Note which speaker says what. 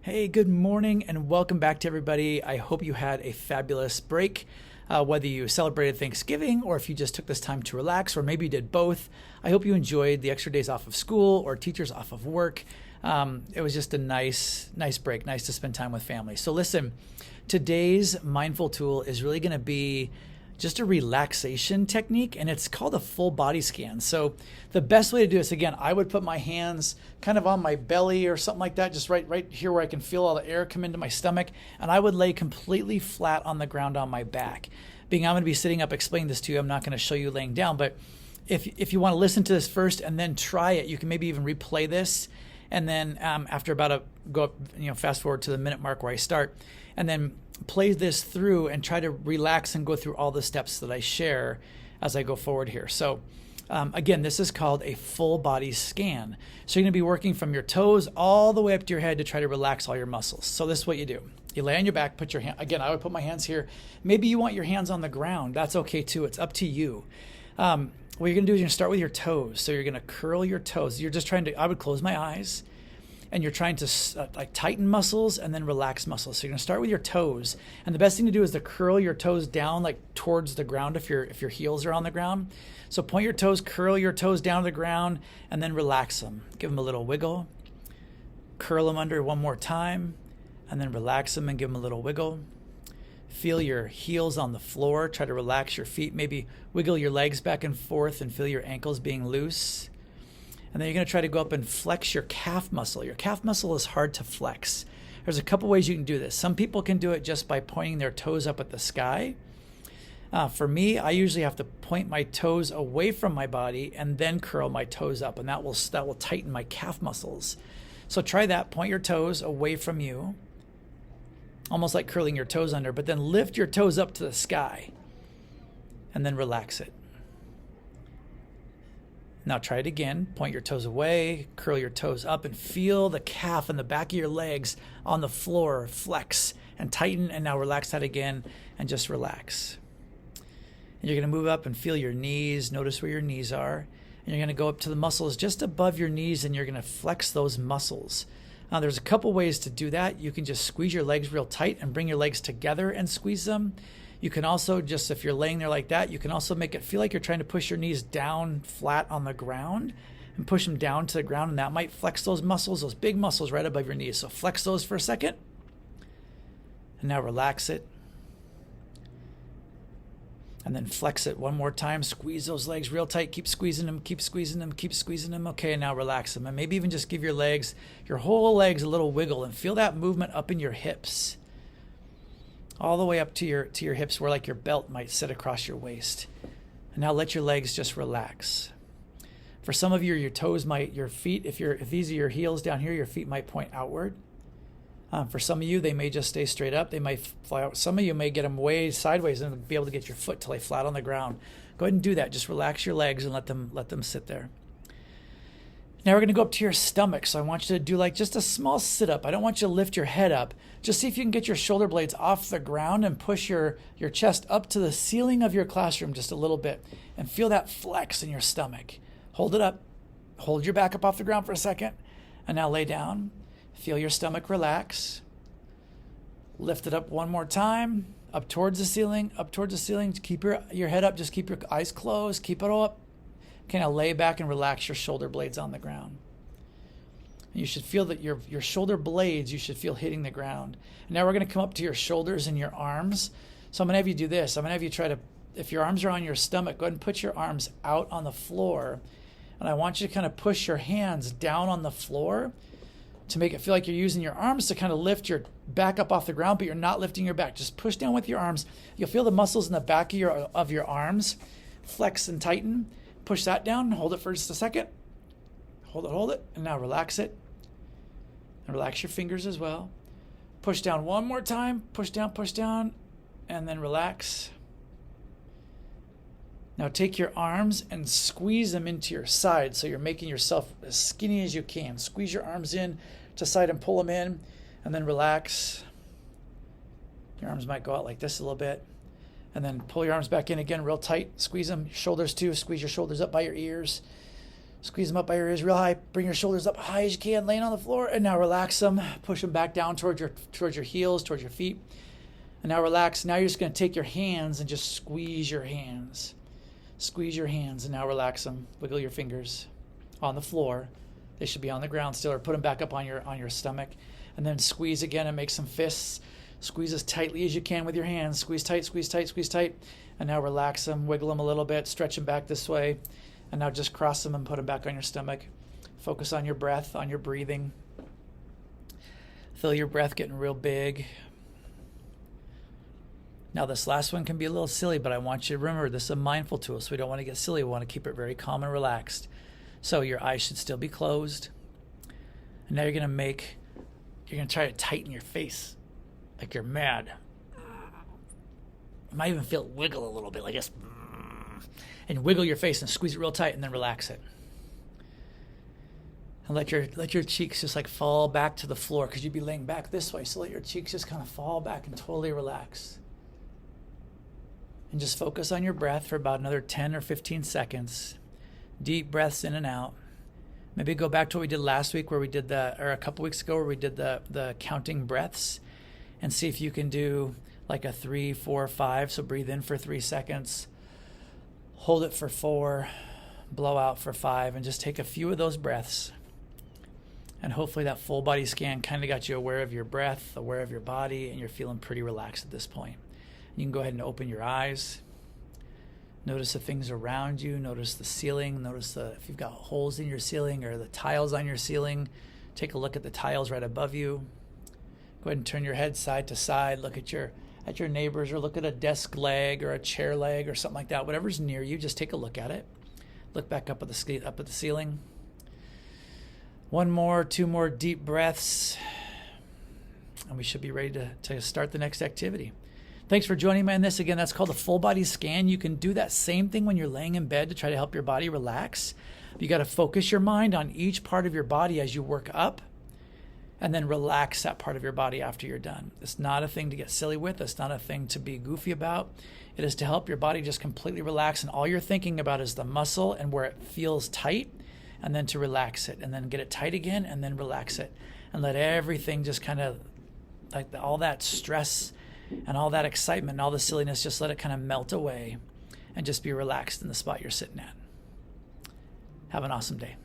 Speaker 1: Hey, good morning and welcome back to everybody. I hope you had a fabulous break, whether you celebrated Thanksgiving or if you just took this time to relax, or maybe you did both. I hope you enjoyed the extra days off of school or teachers off of work. It was just a nice break, nice to spend time with family. So listen, today's mindful tool is really going to be just a relaxation technique, and it's called a full body scan. So the best way to do this, again, I would put my hands kind of on my belly or something like that, just right here where I can feel all the air come into my stomach, and I would lay completely flat on the ground on my back. Being I'm going to be sitting up explaining this to you, I'm not going to show you laying down, but if you want to listen to this first and then try it, you can maybe even replay this, and then after go up, fast forward to the minute mark where I start, and then play this through and try to relax and go through all the steps that I share as I go forward here. So again, this is called a full body scan. So you're going to be working from your toes all the way up to your head to try to relax all your muscles. So this is what you do. You lay on your back, put your hand, again, I would put my hands here. Maybe you want your hands on the ground. That's okay too. It's up to you. What you're going to do is you're going to start with your toes. So you're going to curl your toes. You're just trying to, I would close my eyes, and you're trying to tighten muscles and then relax muscles. So you're gonna start with your toes. And the best thing to do is to curl your toes down like towards the ground if your heels are on the ground. So point your toes, curl your toes down to the ground, and then relax them. Give them a little wiggle. Curl them under one more time, and then relax them and give them a little wiggle. Feel your heels on the floor. Try to relax your feet. Maybe wiggle your legs back and forth and feel your ankles being loose. And then you're going to try to go up and flex your calf muscle. Your calf muscle is hard to flex. There's a couple ways you can do this. Some people can do it just by pointing their toes up at the sky. For me, I usually have to point my toes away from my body and then curl my toes up, and that will tighten my calf muscles. So try that. Point your toes away from you, almost like curling your toes under, but then lift your toes up to the sky and then relax it. Now try it again. Point your toes away, curl your toes up, and feel the calf and the back of your legs on the floor flex and tighten, and now relax that again and just relax. And you're going to move up and feel your knees. Notice where your knees are. And you're going to go up to the muscles just above your knees, and you're going to flex those muscles. Now there's a couple ways to do that. You can just squeeze your legs real tight and bring your legs together and squeeze them. You can also just, if you're laying there like that, you can also make it feel like you're trying to push your knees down flat on the ground and push them down to the ground, and that might flex those muscles, those big muscles right above your knees. So flex those for a second, and now relax it. And then flex it one more time. Squeeze those legs real tight. Keep squeezing them, keep squeezing them, keep squeezing them. Okay, and now relax them. And maybe even just give your whole legs a little wiggle, and feel that movement up in your hips, all the way up to your hips, where like your belt might sit across your waist. And now let your legs just relax. For some of you, your feet, if these are your heels down here, your feet might point outward. For some of you, they may just stay straight up. They might fly out. Some of you may get them way sideways and be able to get your foot to lay flat on the ground. Go ahead and do that. Just relax your legs and let them sit there. Now we're going to go up to your stomach. So I want you to do like just a small sit-up. I don't want you to lift your head up. Just see if you can get your shoulder blades off the ground and push your chest up to the ceiling of your classroom just a little bit, and feel that flex in your stomach. Hold it up. Hold your back up off the ground for a second, and now lay down. Feel your stomach relax. Lift it up one more time, up towards the ceiling, up towards the ceiling. Keep your head up. Just keep your eyes closed. Keep it all up. Okay, now lay back and relax your shoulder blades on the ground. And you should feel that your shoulder blades, you should feel hitting the ground. And now we're going to come up to your shoulders and your arms. So I'm going to have you do this. I'm going to have you try to, if your arms are on your stomach, go ahead and put your arms out on the floor. And I want you to kind of push your hands down on the floor to make it feel like you're using your arms to kind of lift your back up off the ground, but you're not lifting your back. Just push down with your arms. You'll feel the muscles in the back of your arms flex and tighten. Push that down, hold it for just a second. Hold it, and now relax it. And relax your fingers as well. Push down one more time, push down, and then relax. Now take your arms and squeeze them into your side, so you're making yourself as skinny as you can. Squeeze your arms in to side and pull them in, and then relax. Your arms might go out like this a little bit. And then pull your arms back in again real tight. Squeeze them. Shoulders too. Squeeze your shoulders up by your ears. Squeeze them up by your ears real high. Bring your shoulders up high as you can, laying on the floor. And now relax them. Push them back down towards your heels, towards your feet. And now relax. Now you're just going to take your hands and just squeeze your hands. Squeeze your hands and now relax them. Wiggle your fingers on the floor. They should be on the ground still, or put them back up on your stomach. And then squeeze again and make some fists. Squeeze as tightly as you can with your hands. Squeeze tight, squeeze tight, squeeze tight. And now relax them, wiggle them a little bit, stretch them back this way. And now just cross them and put them back on your stomach. Focus on your breath, on your breathing. Feel your breath getting real big. Now this last one can be a little silly, but I want you to remember this is a mindful tool, so we don't want to get silly. We want to keep it very calm and relaxed. So your eyes should still be closed. And now you're going to try to tighten your face like you're mad. You might even feel it wiggle a little bit like this. And wiggle your face and squeeze it real tight and then relax it. And let your cheeks just like fall back to the floor because you'd be laying back this way. So let your cheeks just kind of fall back and totally relax. And just focus on your breath for about another 10 or 15 seconds. Deep breaths in and out. Maybe go back to what we did last week or a couple weeks ago where we did the counting breaths, and see if you can do like a 3, 4, 5. So breathe in for 3 seconds, hold it for 4, blow out for 5, and just take a few of those breaths. And hopefully that full body scan kind of got you aware of your breath, aware of your body, and you're feeling pretty relaxed at this point. You can go ahead and open your eyes. Notice the things around you. Notice the ceiling. Notice if you've got holes in your ceiling or the tiles on your ceiling. Take a look at the tiles right above you. Go ahead and turn your head side to side. Look at your neighbors, or look at a desk leg or a chair leg or something like that. Whatever's near you, just take a look at it. Look back up at the ceiling. 1 more, 2 more deep breaths, and we should be ready to start the next activity. Thanks for joining me on this. Again, that's called a full body scan. You can do that same thing when you're laying in bed to try to help your body relax. You got to focus your mind on each part of your body as you work up, and then relax that part of your body after you're done. It's not a thing to get silly with. It's not a thing to be goofy about. It is to help your body just completely relax, and all you're thinking about is the muscle and where it feels tight, and then to relax it, and then get it tight again, and then relax it, and let everything just kind of, like all that stress and all that excitement and all the silliness, just let it kind of melt away and just be relaxed in the spot you're sitting at. Have an awesome day.